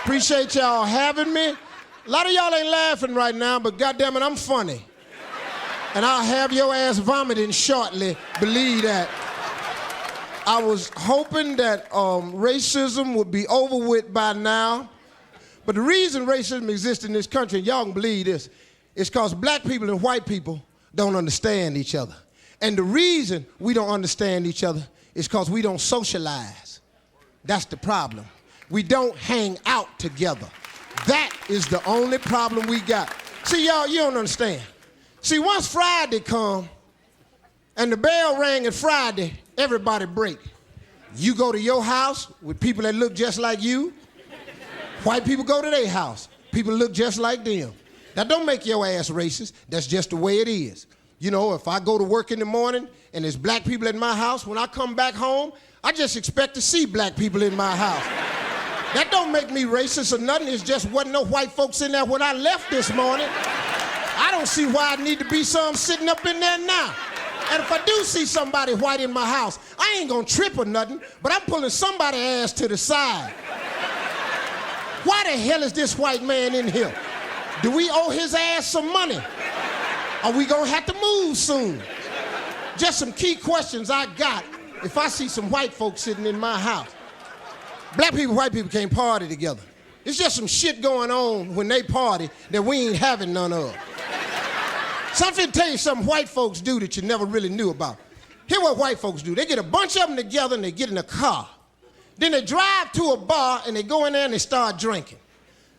Appreciate y'all having me. A lot of y'all ain't laughing right now, but goddamn it, I'm funny. And I'll have your ass vomiting shortly, believe that. I was hoping that racism would be over with by now. But the reason racism exists in this country, and y'all can believe this, is because black people and white people don't understand each other. And the reason we don't understand each other is because we don't socialize. That's the problem. We don't hang out together. That is the only problem we got. See, y'all, you don't understand. See, once Friday come and the bell rang at Friday, everybody break. You go to your house with people that look just like you. White people go to their house. People look just like them. That don't make your ass racist. That's just the way it is. You know, if I go to work in the morning and there's black people at my house, when I come back home, I just expect to see black people in my house. That don't make me racist or nothing. It's just wasn't no white folks in there when I left this morning. I don't see why I need to be some sitting up in there now. And if I do see somebody white in my house, I ain't gonna trip or nothing, but I'm pulling somebody's ass to the side. Why the hell is this white man in here? Do we owe his ass some money? Are we gonna have to move soon? Just some key questions I got if I see some white folks sitting in my house. Black people, white people can't party together. It's just some shit going on when they party that we ain't having none of. So I'm finna tell you something white folks do that you never really knew about. Here's what white folks do. They get a bunch of them together and they get in a car. Then they drive to a bar and they go in there and they start drinking.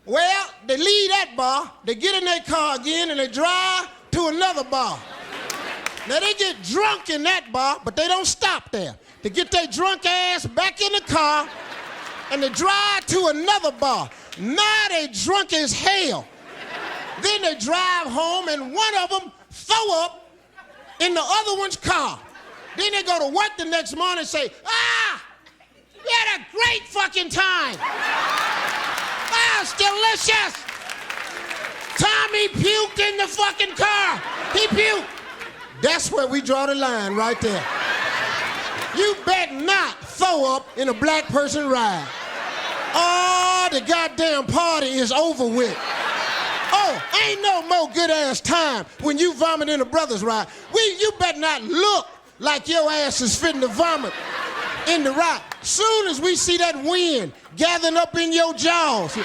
Well, they leave that bar, they get in their car again and they drive to another bar. Now they get drunk in that bar, but they don't stop there. They get their drunk ass back in the car and they drive to another bar. Now they drunk as hell. Then they drive home and one of them throw up in the other one's car. Then they go to work the next morning and say, we had a great fucking time. It's delicious. Tommy puked in the fucking car. He puked. That's where we draw the line right there. You bet not throw up in a black person ride. Oh, the goddamn party is over with. Oh, ain't no more good ass time when you vomit in a brother's ride. You better not look like your ass is fitting to vomit in the ride. Soon as we see that wind gathering up in your jaws.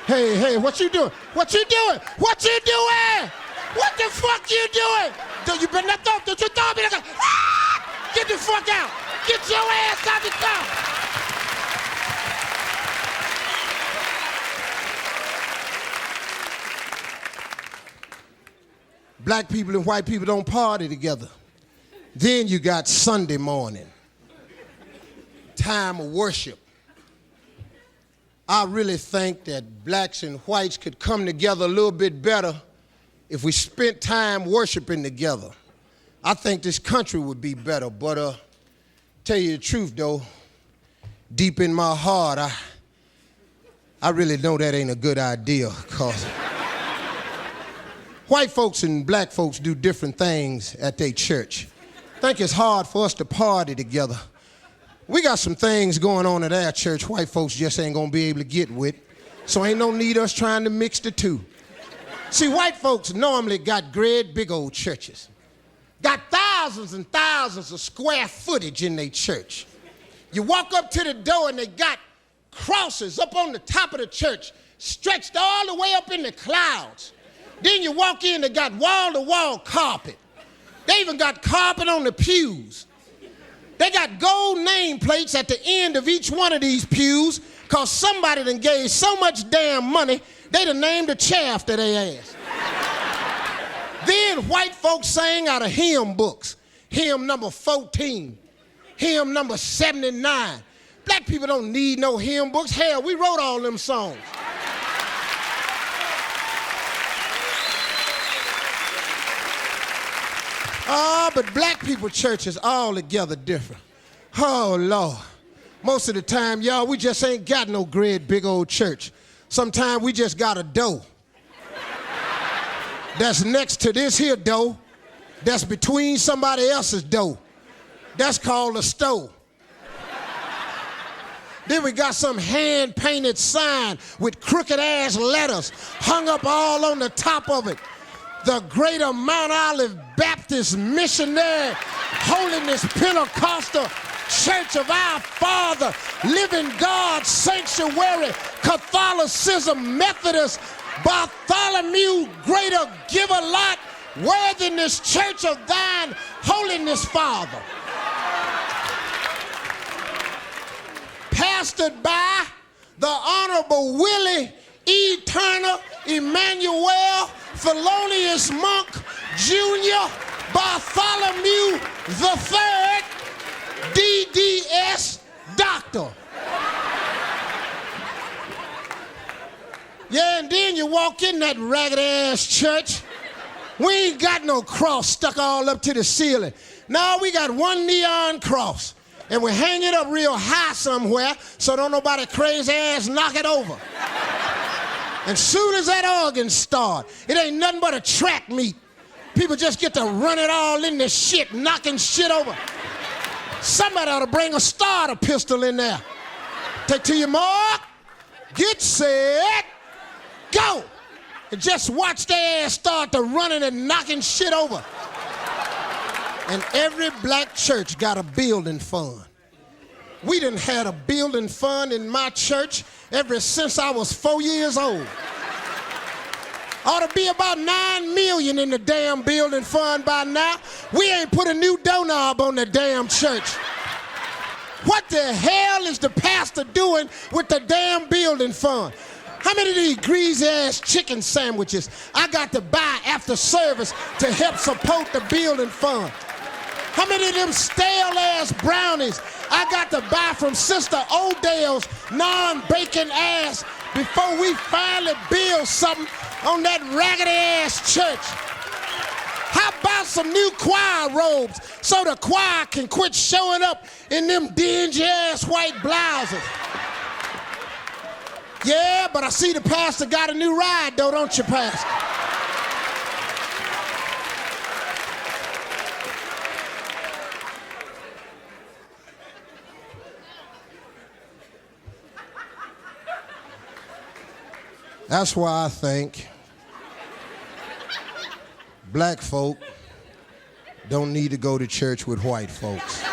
Hey, what you doing? What you doing? What you doing? What the fuck you doing? You better not throw, don't you throw me in the car. Get the fuck out. Get your ass out the car. Black people and white people don't party together. Then you got Sunday morning, time of worship. I really think that blacks and whites could come together a little bit better if we spent time worshiping together. I think this country would be better, but tell you the truth though, deep in my heart, I really know that ain't a good idea, cause white folks and black folks do different things at their church. I think it's hard for us to party together. We got some things going on at our church white folks just ain't gonna be able to get with, so ain't no need us trying to mix the two. See, white folks normally got great big old churches. Got thousands and thousands of square footage in their church. You walk up to the door and they got crosses up on the top of the church, stretched all the way up in the clouds. Then you walk in, they got wall-to-wall carpet. They even got carpet on the pews. They got gold nameplates at the end of each one of these pews because somebody done gave so much damn money, they done named a chair after their ass. Then white folks sang out of hymn books. Hymn number 14, hymn number 79. Black people don't need no hymn books. Hell, we wrote all them songs. But black people church is altogether different. Oh, Lord. Most of the time, y'all, we just ain't got no great big old church. Sometimes we just got a door that's next to this here door that's between somebody else's door. That's called a store. Then we got some hand-painted sign with crooked-ass letters hung up all on the top of it. The Greater Mount Olive Baptist Missionary Holiness Pentecostal Church of Our Father, Living God Sanctuary, Catholicism, Methodist, Bartholomew, Greater Give-a-Lot, Worthiness Church of Thine Holiness Father. Pastored by the Honorable Willie E. Turner, Emmanuel, Thelonious Monk, Jr., Bartholomew III, DDS, Doctor. Yeah, and then you walk in that ragged-ass church. We ain't got no cross stuck all up to the ceiling. No, we got one neon cross. And we hang it up real high somewhere so don't nobody crazy ass knock it over. And soon as that organ start, it ain't nothing but a track meet. People just get to run it all in the shit, knocking shit over. Somebody ought to bring a starter pistol in there. Take to your mark, get set, go. And just watch their ass start to running and knocking shit over. And every black church got a building fund. We done had a building fund in my church ever since I was 4 years old. Ought to be about $9 million in the damn building fund by now. We ain't put a new doorknob on the damn church. What the hell is the pastor doing with the damn building fund? How many of these greasy-ass chicken sandwiches I got to buy after service to help support the building fund? How many of them stale-ass brownies I got to buy from Sister Odell's non-bacon ass before we finally build something on that raggedy-ass church? How about some new choir robes so the choir can quit showing up in them dingy-ass white blouses? Yeah, but I see the pastor got a new ride, though, don't you, Pastor? That's why I think black folk don't need to go to church with white folks.